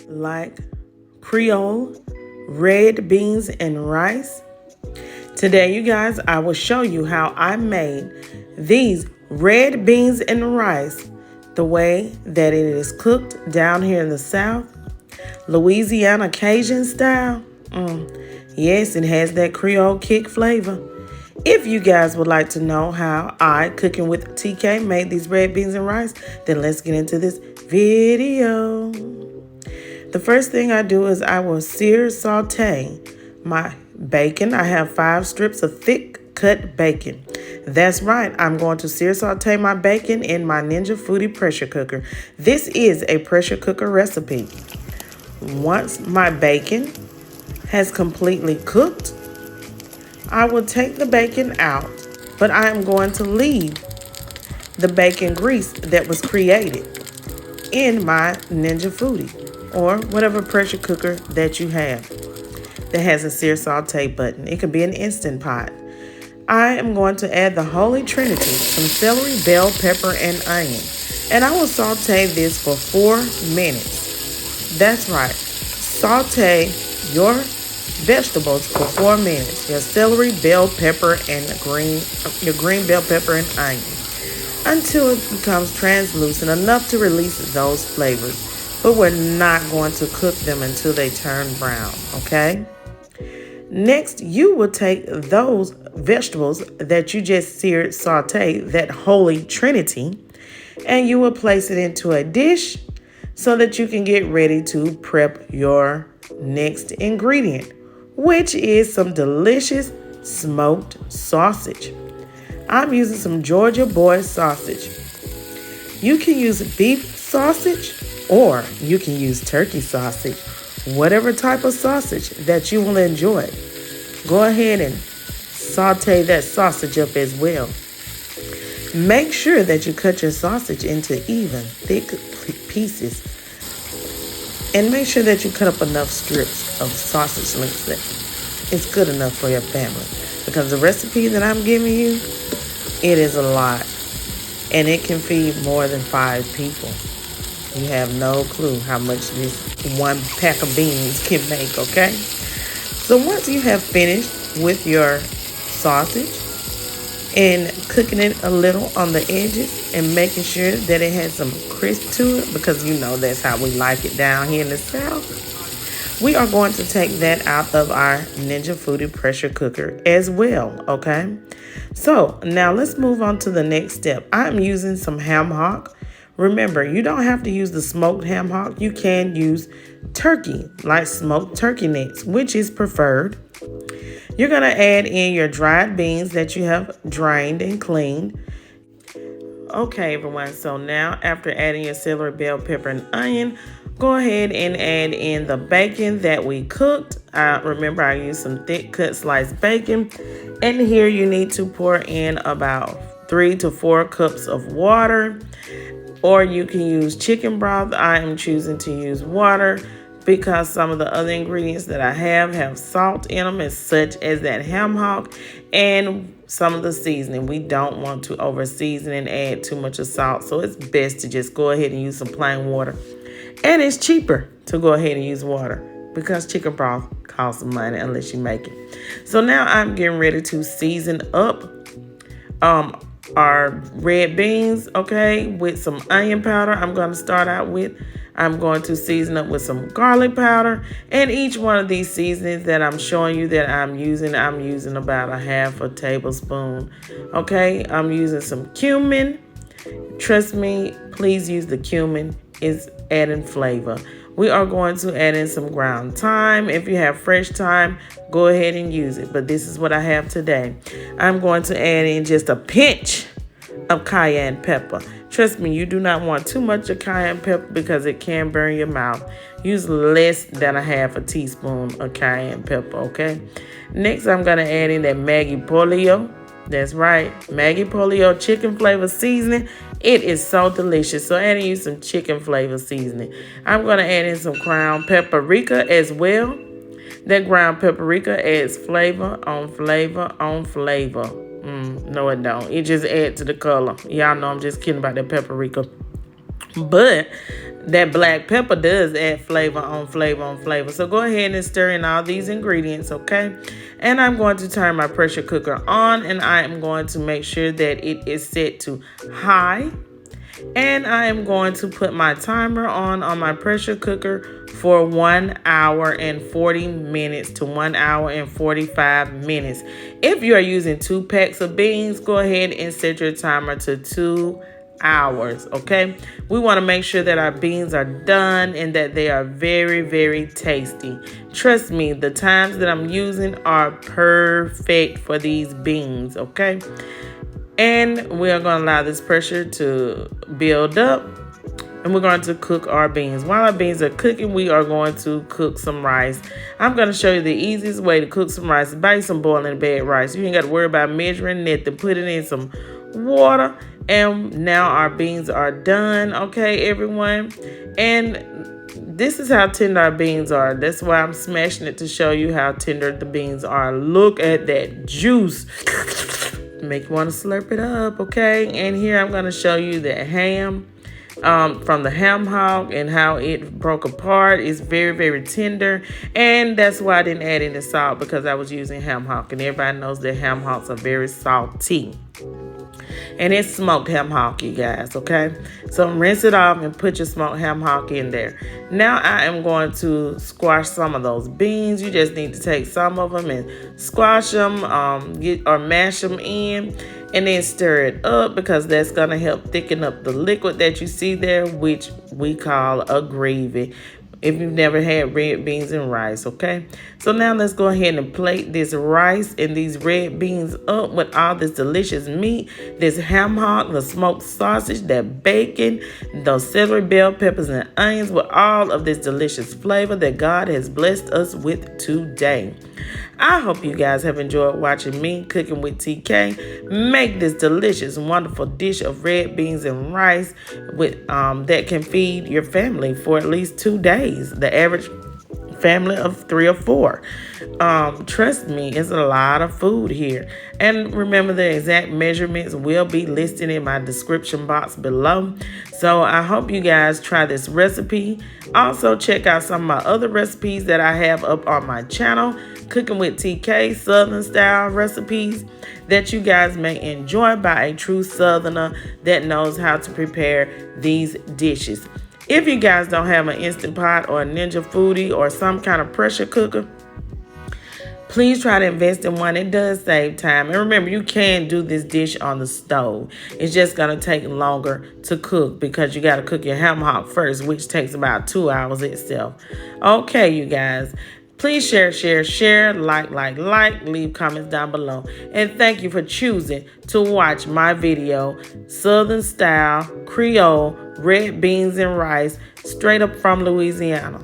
like Creole, red beans, and rice? Today, you guys, I will show you how I made these red beans and rice the way that it is cooked down here in the South, Louisiana Cajun style. Yes, it has that Creole kick flavor. If you guys would like to know how I, Cooking with TK, made these red beans and rice, then let's get into this video. The first thing I do is I will saute my bacon. I have 5 strips of thick cut bacon. That's right, I'm going to saute my bacon in my Ninja Foodi pressure cooker. This is a pressure cooker recipe. Once my bacon has completely cooked, I will take the bacon out, but I am going to leave the bacon grease that was created in my Ninja Foodi or whatever pressure cooker that you have that has a sear saute button. It could be an Instant Pot. I am going to add the Holy Trinity, some celery, bell pepper, and onion. And I will saute this for 4 minutes. That's right. Saute your vegetables for 4 minutes. Your celery, bell pepper, and your green bell pepper and onion until it becomes translucent enough to release those flavors. But we're not going to cook them until they turn brown, okay? Next, you will take those vegetables that you just seared, saute, that Holy Trinity, and you will place it into a dish so that you can get ready to prep your next ingredient, which is some delicious smoked sausage. I'm using some Georgia boy sausage. You can use beef sausage or you can use turkey sausage, whatever type of sausage that you will enjoy. Go ahead and saute that sausage up as well. Make sure that you cut your sausage into even, thick pieces. And make sure that you cut up enough strips of sausage links that it's good enough for your family. Because the recipe that I'm giving you, it is a lot. And it can feed more than 5 people. You have no clue how much this 1 pack of beans can make, okay? So once you have finished with your sausage and cooking it a little on the edges and making sure that it has some crisp to it, because you know that's how we like it down here in the South, we are going to take that out of our Ninja Foodi pressure cooker as well, okay? So now let's move on to the next step. I'm using some ham hock. Remember, you don't have to use the smoked ham hock. You can use turkey, like smoked turkey necks, which is preferred. You're going to add in your dried beans that you have drained and cleaned. Okay, everyone, so now after adding your celery, bell pepper, and onion, go ahead and add in the bacon that we cooked. Remember, I used some thick cut sliced bacon. And here you need to pour in about 3 to 4 cups of water. Or you can use chicken broth. I am choosing to use water because some of the other ingredients that I have salt in them, as such as that ham hock and some of the seasoning. We don't want to over season and add too much of salt, so it's best to just go ahead and use some plain water. And it's cheaper to go ahead and use water because chicken broth costs money unless you make it. So now I'm getting ready to season up our red beans, okay, with some onion powder. I'm going to season up with some garlic powder. And each one of these seasonings that I'm showing you that I'm using about a half a tablespoon. Okay, I'm using some cumin. Trust me, please use the cumin. It's adding flavor. We are going to add in some ground thyme. If you have fresh thyme, go ahead and use it. But this is what I have today. I'm going to add in just a pinch of cayenne pepper. Trust me, you do not want too much of cayenne pepper because it can burn your mouth. Use less than a half a teaspoon of cayenne pepper, okay? Next, I'm going to add in that Maggi Polio. That's right, Maggi Polio chicken flavor seasoning. It is so delicious. So adding you some chicken flavor seasoning. I'm going to add in some ground paprika as well. That ground paprika adds flavor on flavor on flavor. No, it don't. It just adds to the color. Y'all know I'm just kidding about that paprika. But That black pepper does add flavor on flavor on flavor. So go ahead and stir in all these ingredients, okay? And I'm going to turn my pressure cooker on, and I am going to make sure that it is set to high. And I am going to put my timer on my pressure cooker for 1 hour and 40 minutes to 1 hour and 45 minutes. If you are using 2 packs of beans, go ahead and set your timer to 2 hours, okay? We want to make sure that our beans are done and that they are very, very tasty. Trust me, the times that I'm using are perfect for these beans, okay? And we are going to allow this pressure to build up, and we're going to cook our beans. While our beans are cooking, we are going to cook some rice. I'm going to show you the easiest way to cook some rice. Buy some boiling bag rice. You ain't got to worry about measuring nothing. Put it in some water, and now our beans are done, okay, everyone? And this is how tender our beans are. That's why I'm smashing it to show you how tender the beans are. Look at that juice. Make you want to slurp it up, okay? And here I'm going to show you the ham from the ham hock and how it broke apart. It's very, very tender. And that's why I didn't add any salt, because I was using ham hock. And everybody knows that ham hocks are very salty. And it's smoked ham hock, you guys, okay? So rinse it off and put your smoked ham hock in there. Now I am going to squash some of those beans. You just need to take some of them and squash them, or mash them in, and then stir it up, because that's going to help thicken up the liquid that you see there, which we call a gravy, if you've never had red beans and rice, okay? So now let's go ahead and plate this rice and these red beans up with all this delicious meat, this ham hock, the smoked sausage, that bacon, those celery, bell peppers, and onions, with all of this delicious flavor that God has blessed us with today. I hope you guys have enjoyed watching me cooking with TK make this delicious, wonderful dish of red beans and rice with that can feed your family for at least 2 days. The average family of 3 or 4. Trust me, it's a lot of food here. And remember, the exact measurements will be listed in my description box below. So I hope you guys try this recipe. Also, check out some of my other recipes that I have up on my channel, Cooking with TK, Southern style recipes that you guys may enjoy by a true Southerner that knows how to prepare these dishes. If you guys don't have an Instant Pot or a Ninja Foodie or some kind of pressure cooker, please try to invest in one. It does save time. And remember, you can do this dish on the stove. It's just going to take longer to cook, because you got to cook your ham hock first, which takes about 2 hours itself. Okay, you guys. Please share, like, leave comments down below. And thank you for choosing to watch my video, Southern Style Creole Red Beans and Rice, straight up from Louisiana.